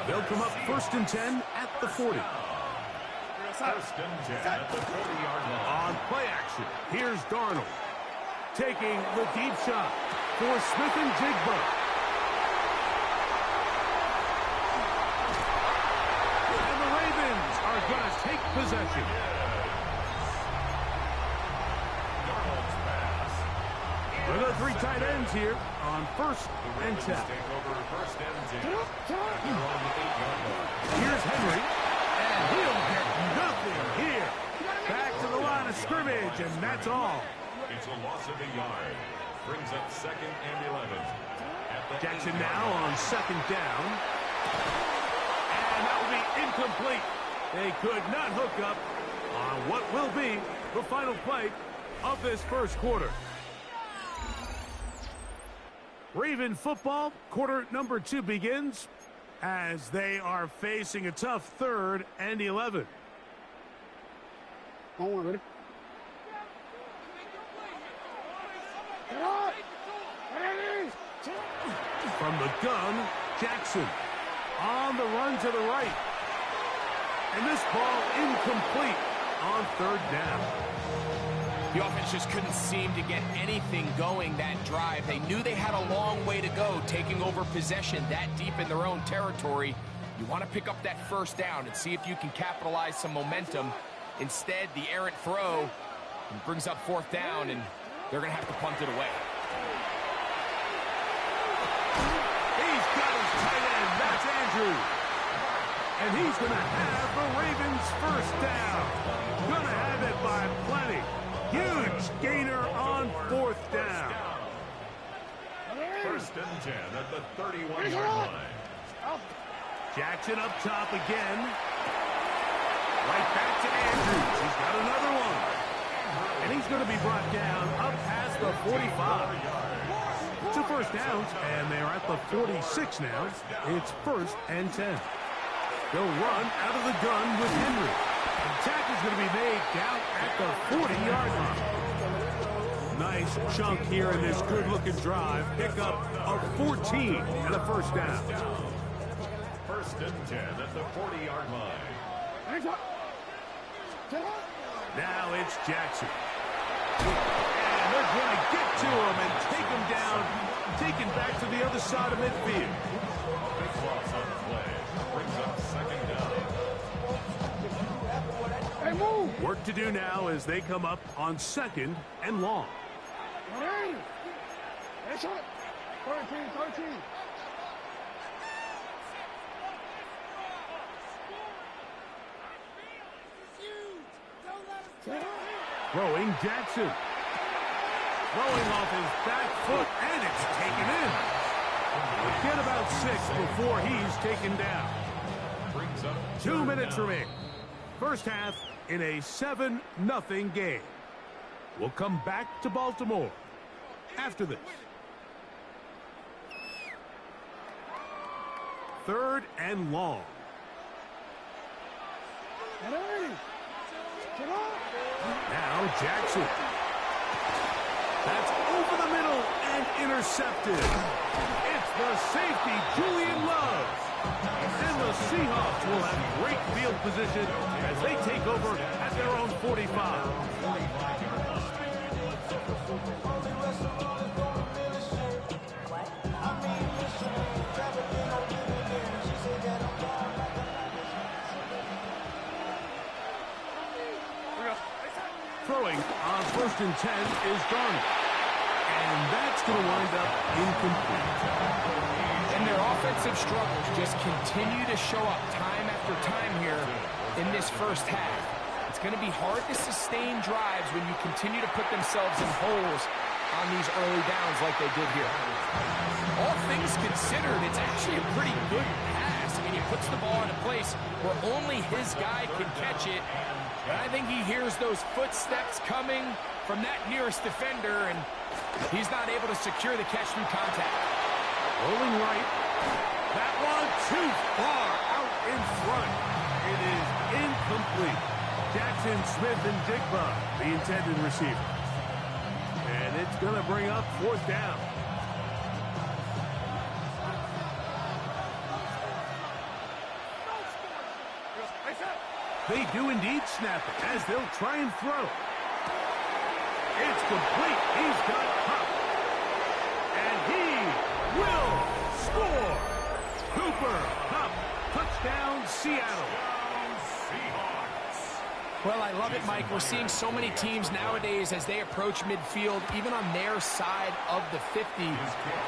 They'll come up 1st and 10 at the 40. 1st and 10 at the 40-yard line. On play action, here's Darnold. Taking the deep shot for Smith and Jigba. And the Ravens are going to take possession. Darnold's pass. With the 3 tight ends here on 1st and 10. Take over 1st and 10. They're on the 8-yard line. Here's Henry, and he'll get nothing here. Back to the line of scrimmage, and that's all. It's a loss of a yard. Brings up 2nd and 11. Jackson now on 2nd down. And that will be incomplete. They could not hook up on what will be the final play of this first quarter. Raven football, quarter number 2 begins as they are facing a tough 3rd and 11. Ready? From the gun, Jackson on the run to the right. And this ball incomplete on 3rd down. The offense just couldn't seem to get anything going that drive. They knew they had a long way to go, taking over possession that deep in their own territory. You want to pick up that 1st down and see if you can capitalize some momentum. Instead, the errant throw brings up 4th down, and they're going to have to punt it away. He's got his tight end. That's Andrews. And he's going to have the Ravens 1st down. Going to have it by plenty. Huge gainer on 4th down. 1st and 10 at the 31-yard line. Jackson up top again. Right back to Andrews. He's got another one. And he's going to be brought down up past the 45. 2 first downs, and they're at the 46 now. It's 1st and 10. They'll run out of the gun with Henry. The tackle's going to be made down at the 40-yard line. Nice chunk here in this good-looking drive. Pick up a 14 and a 1st down. 1st and 10 at the 40-yard line. Now it's Jackson. And they're going to get to him and take him down, taken back to the other side of midfield. Big loss on the play. Brings up 2nd down. Work to do now as they come up on 2nd and long. Throwing Jackson. Throwing off his back foot, and it's taken in. Forget about 6 before he's taken down. 2 minutes remaining. First half in a 7-0 game. We'll come back to Baltimore after this. 3rd and long. Now Jackson. That's over the middle and intercepted. It's the safety, Julian Love. And the Seahawks will have great field position as they take over at their own 45. Throwing on 1st and 10 is Darnold. And that's going to wind up incomplete. And their offensive struggles just continue to show up time after time here in this first half. It's going to be hard to sustain drives when you continue to put themselves in holes on these early downs like they did here. All things considered, it's actually a pretty good pass. I mean, he puts the ball in a place where only his guy can catch it. And I think he hears those footsteps coming from that nearest defender, and he's not able to secure the catch through contact. Rolling right. That one too far out in front. It is incomplete. Jackson, Smith, and Jigba, the intended receiver. And it's going to bring up 4th down. They do indeed snap it as they'll try and throw. It's complete. He's got Hupp. And he will score. Cooper Hupp. Touchdown, Seattle. Well, I love it, Mike. We're seeing so many teams nowadays as they approach midfield, even on their side of the 50,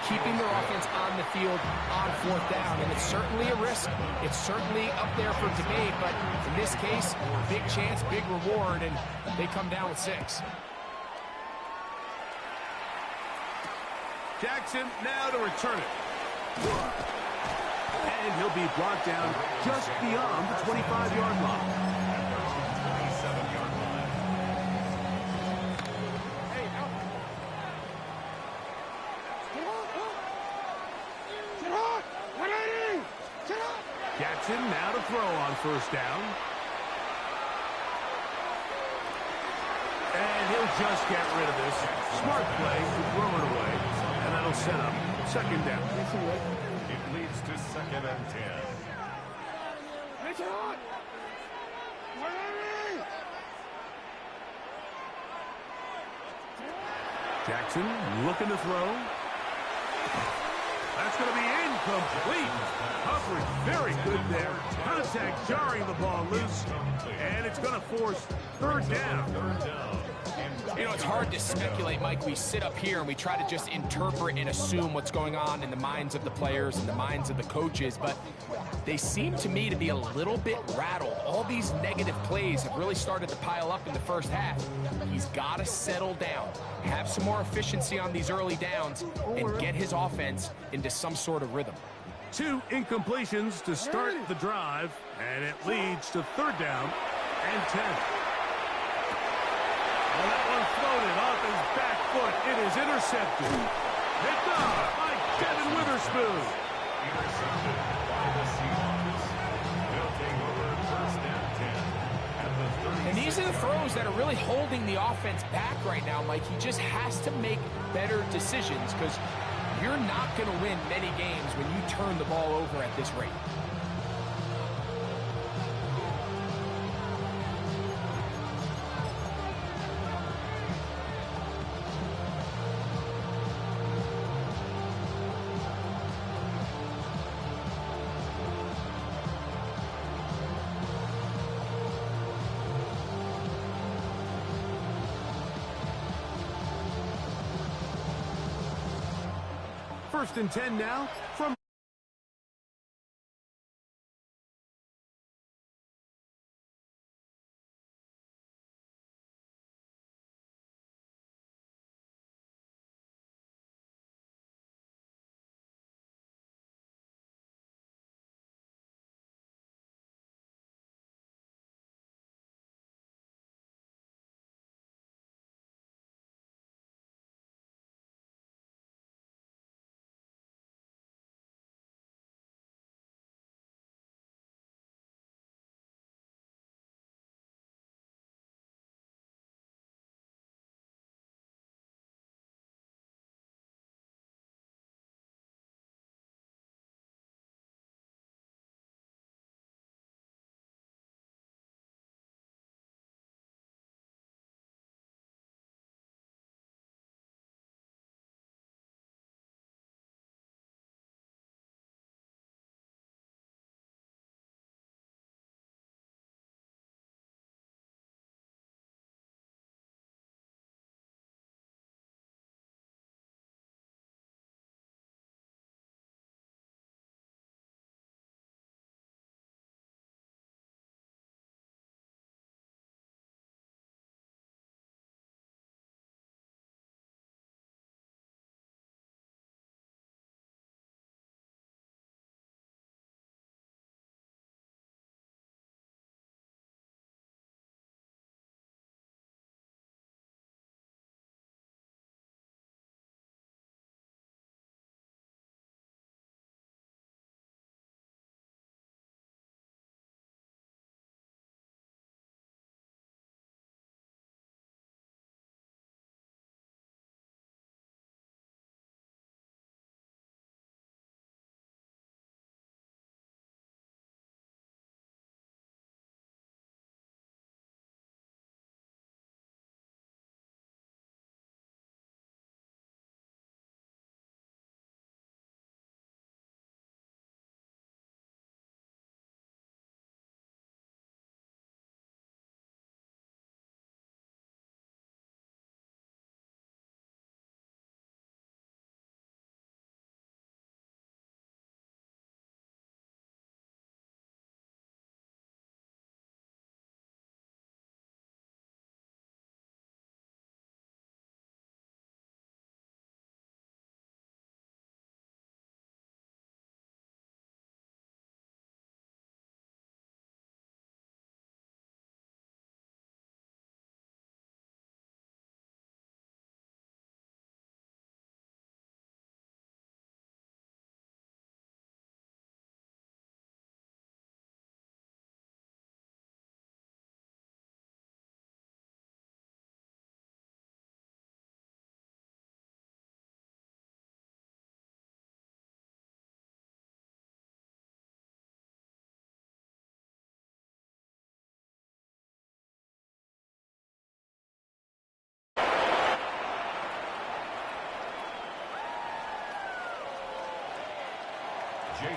keeping their offense on the field on fourth down. And it's certainly a risk. It's certainly up there for debate. But in this case, big chance, big reward, and they come down with 6. Jackson now to return it. And he'll be brought down just beyond the 25-yard line. Jackson now to throw on first down. And he'll just get rid of this. Smart play to throw it away. And that'll set up second down. It leads to 2nd and 10. Jackson looking to throw. That's going to be incomplete. Coverage very good there. Contact jarring the ball loose. And it's going to force third down. You know, it's hard to speculate, Mike. We sit up here and we try to just interpret and assume what's going on in the minds of the players and the minds of the coaches, but they seem to me to be a little bit rattled. All these negative plays have really started to pile up in the first half. He's got to settle down, have some more efficiency on these early downs, and get his offense into some sort of rhythm. 2 incompletions to start the drive, and it leads to third down and 10. Well, that one floated off his back foot. It is intercepted. Picked off by Devin Witherspoon. Intercepted by the Seahawks. They'll take over 1st and 10 at the 36. And these are the throws that are really holding the offense back right now, Mike. He just has to make better decisions because you're not going to win many games when you turn the ball over at this rate. First and 10 now from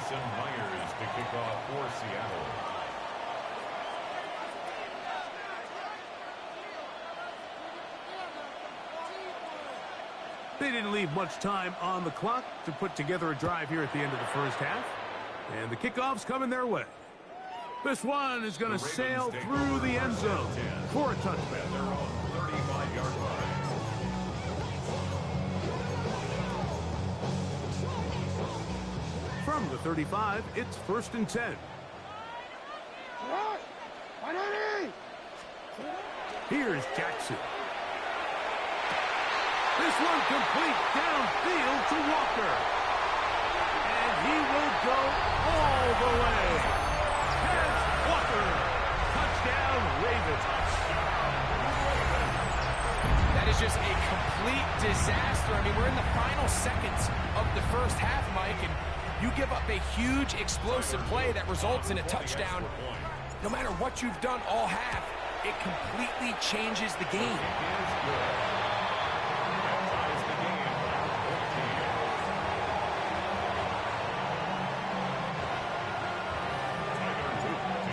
Jason Myers to kick off for Seattle. They didn't leave much time on the clock to put together a drive here at the end of the first half. And the kickoff's coming their way. This one is going to sail through the end zone for a touchback. Their own 35-yard line. From the 35, it's 1st and 10. Here's Jackson. This one complete downfield to Walker. And he will go all the way. Here's Walker. Touchdown, Ravens. That is just a complete disaster. I mean, we're in the final seconds of the first half, Mike, and you give up a huge explosive play that results in a touchdown. No matter what you've done all half, it completely changes the game.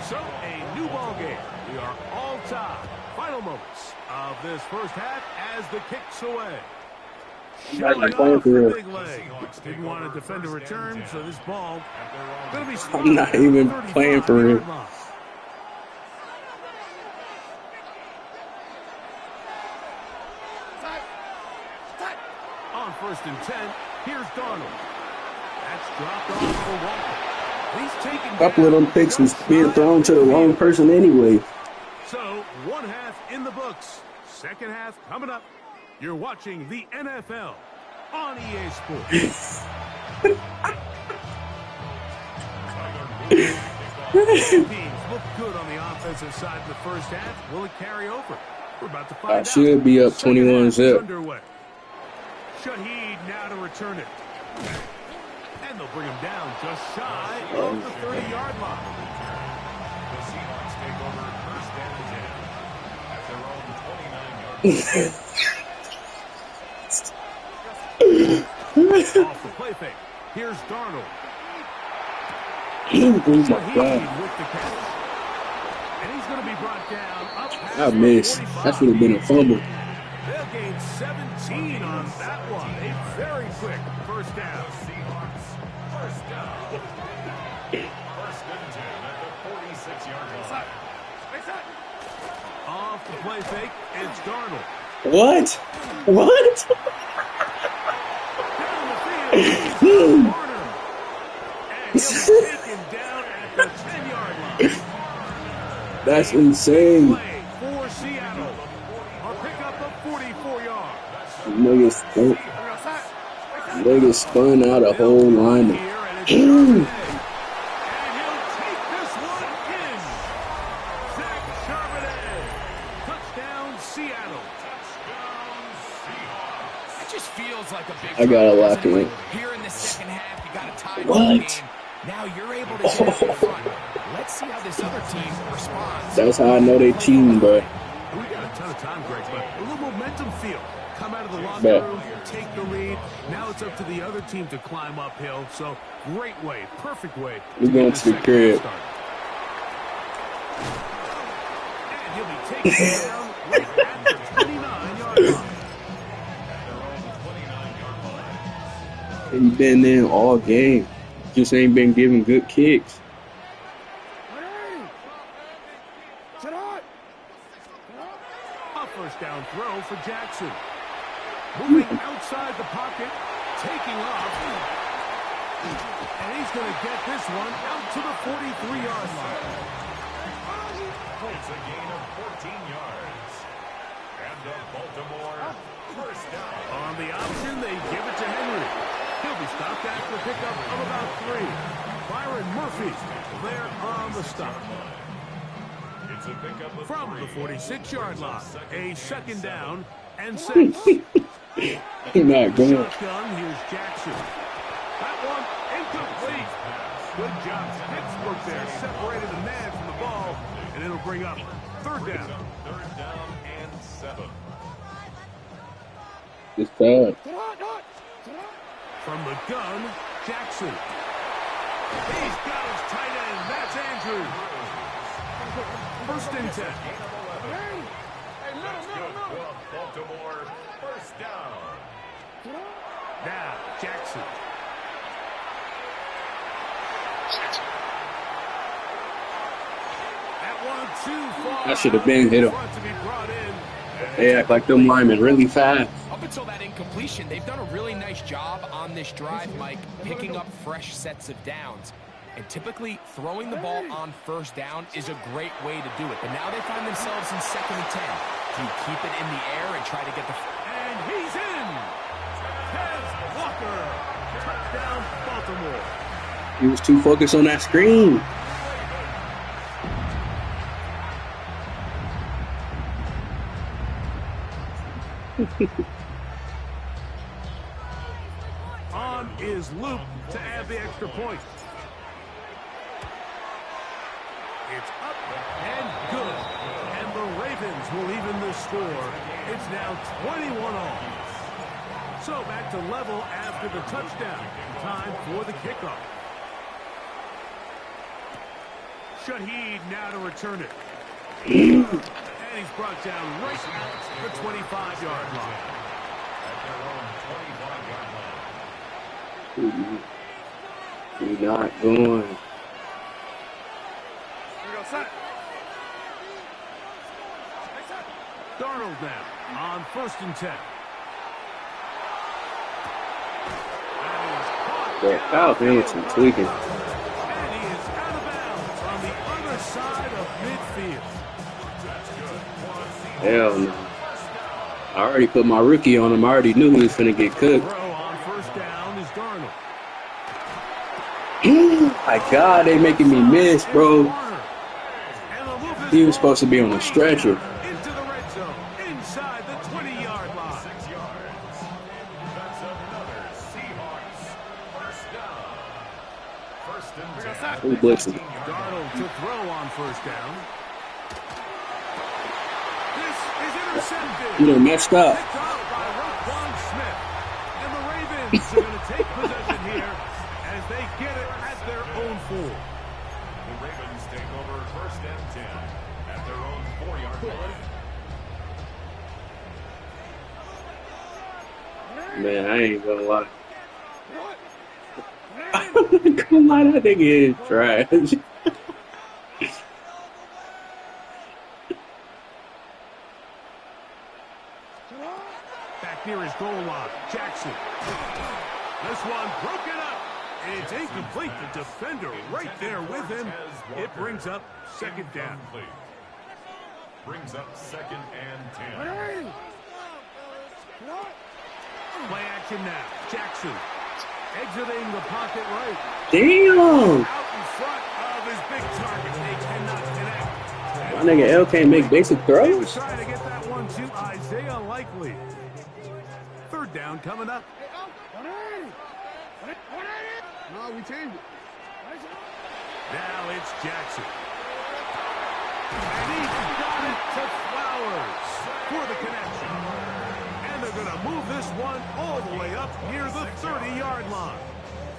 So, a new ball game. We are all tied. Final moments of this first half as the kick's away. Showing off the big leg. Didn't want to defend a return, so this ball going to be I'm not even playing for real. On 1st and 10, here's Darnold. That's dropped off for Walker. He's taking A couple of them picks was being thrown to the wrong person anyway. So, one half in the books. Second half coming up. You're watching the NFL on EA Sports. Teams look good on the offensive side in the first half. Will it carry over? We're about to find out. I should be up 21-0. Underway. Shaheed now to return it. And they'll bring him down just shy of the 30-yard line. The Seahawks take over 1st and 10 at their own 29-yard line. Off the play fake. Here's Darnold. Oh my Shaheed God. with the catch. And he's going to be brought down up past I the missed. 45. That should have been a fumble. They'll gain 17 on that one. A very quick first down. Seahawks, 1st down. 1st and 10 at the 46-yard line. Off the play fake, it's Darnold. What? What? Down the field, he's Warner. And he'll be taken down at the 10-yard line. That's insane. Play for Seattle. A pickup of 44 yards. Niggas spun out a whole line. Here, and it's Charbonnet. And he'll take this one in. Zach Charbonnet. Touchdown, Seattle. It just feels like a big I gotta drive, lock doesn't it. Here in the second half, you got a tie What? game. Now you're able to get up in front. Let's see how this other team responds. That's how I know they cheating, bro. We got a ton of time, Greg, but a little momentum feel. Come out of the locker Bet. room, take the lead. Now it's up to the other team to climb uphill. So, great way, perfect way. We going to the crib. And he'll be taken down right at the 29-yard line. He been in all game. Just ain't been giving good kicks. A first down throw for Jackson. Moving outside the pocket, taking off. And he's going to get this one out to the 43-yard line. It's a gain of 14 yards. And the Baltimore 1st down. On the option, they give it to Henry. He'll be stopped after a pickup of about 3. Byron Murphy there on the stop. It's a pickup of From 3. the 46-yard line, a 2nd down and 6. He not going. Shotgun, here's Jackson. That one incomplete. Good job. Pittsburgh there separated the man from the ball, and it'll bring up 3rd down. 3rd down and 7. It's bad. From the gun, Jackson. He's got his tight end. That's Andrews. First and 10. That's good for Baltimore. First down. Now, Jackson. That one too far. That should have been hit him. To be brought in. They act like them linemen really fast. Up until that incompletion, they've done a really nice job on this drive, Mike, picking up fresh sets of downs. And typically, throwing the ball on first down is a great way to do it. But now they find themselves in 2nd and 10. Do you keep it in the air and try to get the... And he's in. Kez Walker. Touchdown, Baltimore. He was too focused on that screen. On is Luke to add the extra point. It's up and good. And the Ravens will even the score. It's now 21-all. So back to level after the touchdown. Time for the kickoff. Shaheed now to return it. And he's brought down right at the 25-yard line. At their own 25-yard line. We're not going. Darnold now on 1st and 10. That Kyle Hamilton tweaking. And he is out of bounds on the other side of midfield. Hell no. I already put my rookie on him. I already knew he was finna get cooked. Throw on 1st down is Darnold. My God, they making me miss, bro. And the move is He was supposed to be on a stretcher. into the red zone, inside the 20-yard line. 6 yards. That's another Seahawks. First down. First and 10. Who blitzing? Darnold to throw on 1st down. This is intercepted. You done messed up. Picked off by Roquan Smith. And the Ravens are going to take possession here as they get it at their own 4. The Ravens take over 1st and 10 at their own 4-yard line. Man, I ain't gonna lie. Come on, that nigga is trash. Back near his goal line. Jackson. This one broken up. It's incomplete. The defender right there with him. It brings up 2nd down. Incomplete. Brings up 2nd and 10. Play action now. Jackson exiting the pocket right. Damn. Out in front of his big target. They cannot connect. My nigga L can't make basic He was throws. trying to get that one to Isaiah Likely. 3rd down coming up. No, we changed it. Now it's Jackson. And he's got it to Flowers for the connection. And they're going to move this one all the way up near the 30-yard line.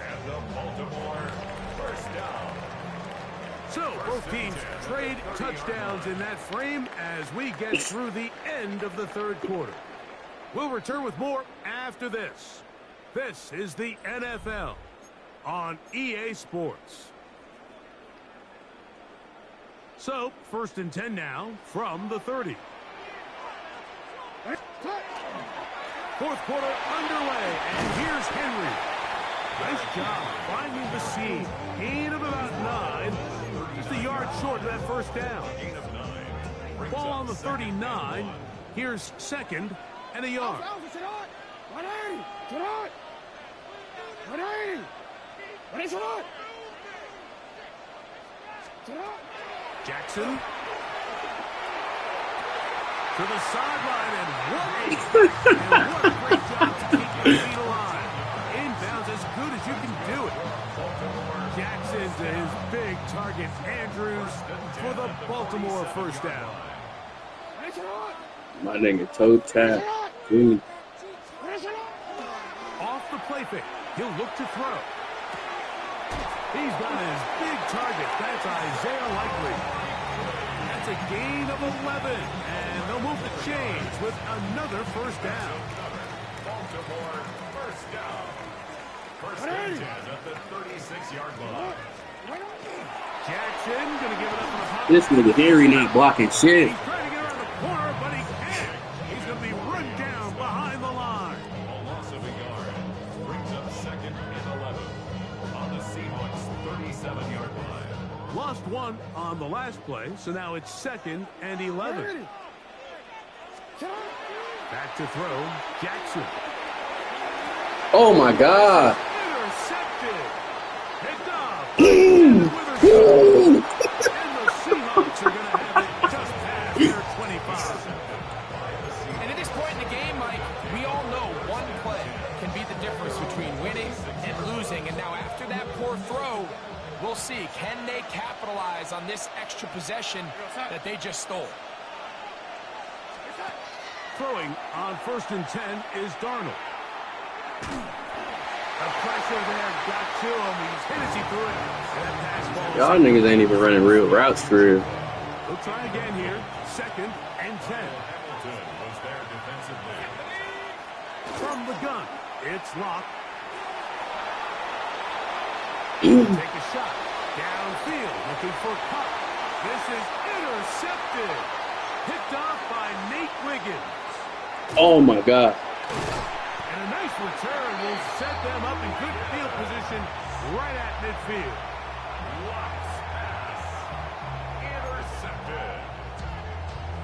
And the Baltimore first down. So both teams trade touchdowns in that frame as we get through the end of the 3rd quarter. We'll return with more after this. This is the NFL on EA Sports. So, 1st and 10 now from the 30. 4th quarter underway, and here's Henry. Nice job finding the seam. Gain of about 9. Just a yard short of that 1st down. Gain of 9. Ball on the 39. Here's 2nd and a yard. Jackson to the sideline, and what a great job to keep his feet alive. Inbounds as good as you can do it. Jackson to his big target, Andrews, for the Baltimore first down. My nigga toe tap. Dude. Off the play fake, he'll look to throw. He's got his big target. That's Isaiah Likely. That's a gain of 11. And they'll move the chains with another first down. Baltimore, first down. First and 10 at the 36-yard line. Jackson going to give it up on the pop. This nigga Harry not blocking shit. He's trying to get around the corner, but he can't. He's going to be run down behind the line. A loss of a yard brings up second and 11 on the Seahawks' 37-yard line. Lost one on the last play, so now it's second and 11. Back to throw, Jackson. Oh my God. Intercepted. Picked up. And the Seahawks are going to have it just past their 25. And at this point in the game, Mike, we all know one play can be the difference between winning and losing. And now after that poor throw, we'll see, can they capitalize on this extra possession that they just stole? Throwing on 1st and 10 is Darnold. The pressure there got to him. He's hit as he threw it. And that pass ball. Y'all niggas ain't even running real routes for real. We'll try again here. 2nd and 10. Hamilton was there defensively. From the gun, it's Locke. Take a shot. Downfield, looking for Cup. This is intercepted. Picked off by Nate Wiggins. Oh my God. And a nice return will set them up in good field position right at midfield. Locke's pass. Intercepted.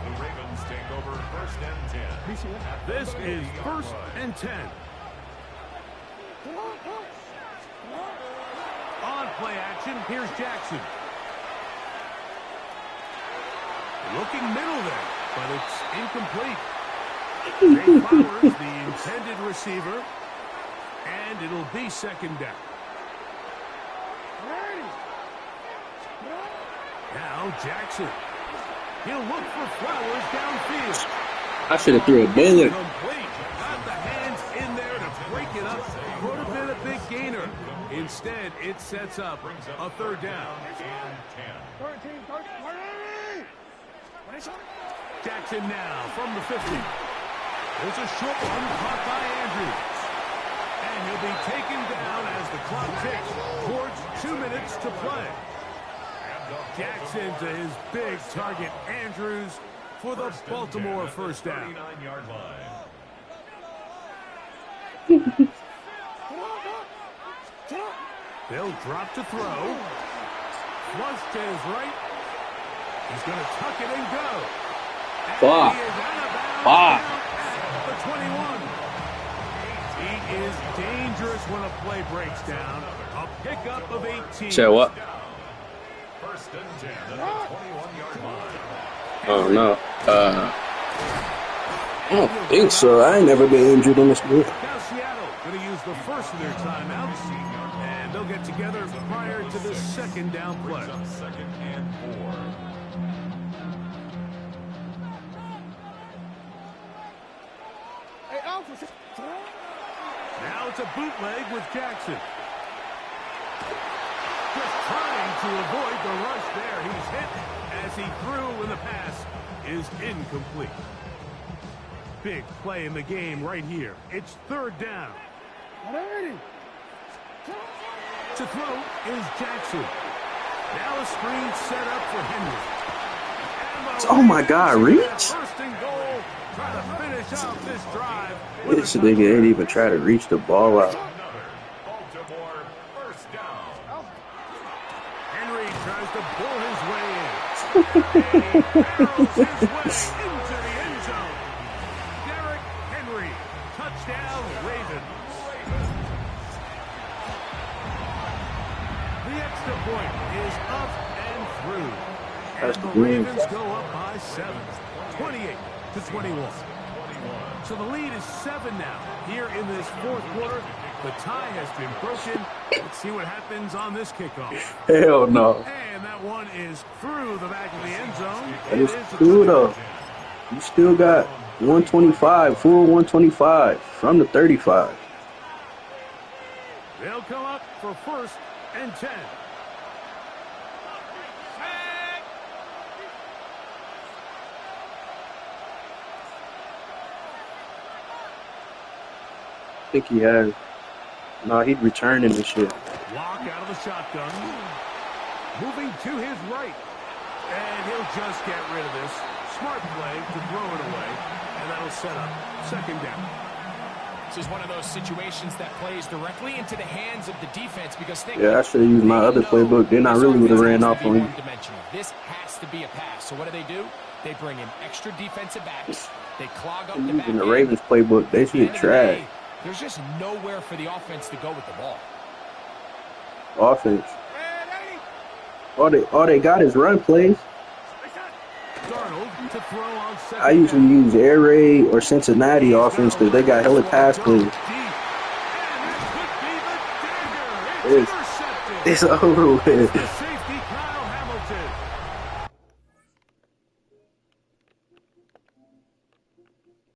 The Ravens take over 1st and 10. This is 1st and 10. On play action, here's Jackson. Looking middle there, but it's incomplete. Jay Flowers, the intended receiver, and it'll be 2nd down. Now Jackson. He'll look for Flowers downfield. I should have threw a bullet. Complete. Got the hands in there to break it up. Would have been a big gainer. Instead, it sets up a 3rd down. Jackson now from the 50. There's a short one caught by Andrews. And he'll be taken down as the clock ticks towards 2 minutes to play. Jackson to his big target, Andrews, for the Baltimore first down. 39-yard line. They'll drop to throw. Flush to his right. He's going to tuck it and go. And Fuck. he is out of bounds Fuck. at the 21. He is dangerous when a play breaks down. A pickup of 18. Say what? 1st and 10 at the 21-yard line. Oh no. I don't think so. I ain't never been injured in this move. Now Seattle going to use the first of their timeouts, and they'll get together prior to the 2nd down play. Brings up 2nd and 4. Now it's a bootleg with Jackson. Just trying to avoid the rush there. He's hit as he threw when the pass is incomplete. Big play in the game right here. It's 3rd down. To throw is Jackson. Now a screen set up for Henry. Oh my God, reach? First and goal. Try to finish off this drive. This nigga ain't even try to reach the ball out. Another Baltimore first down. Henry tries to pull his way in. And he barrels his way into the end zone. Derrick Henry. Touchdown, Ravens. The extra point is up and through. That's And the the Ravens go up by 7. 28-21. So the lead is 7 now. Here in this 4th quarter, the tie has been broken. Let's see what happens on this kickoff. Hell no. And that one is through the back of the end zone. That It is is a cool though. touchdown. You still got 125, full 125 from the 35. They'll come up for 1st and 10. I think he has. No, he'd returning this shit. Lock out of the shotgun. Moving to his right. And he'll just get rid of this. Smart play to throw it away. And that'll set up second down. This is one of those situations that plays directly into the hands of the defense because Yeah, I should have used my other playbook. Then I really would have ran off on you. This has to be a pass. So what do? They bring in extra defensive backs. They clog up the back Using the end. Ravens playbook, they should trash. There's just nowhere for the offense to go with the ball. Offense. All they got is run plays. Darnold to throw on second I usually down. use air raid or Cincinnati offense because they got hella pass plays. Deep. And it could be the dagger. It's It's intercepted. over with. The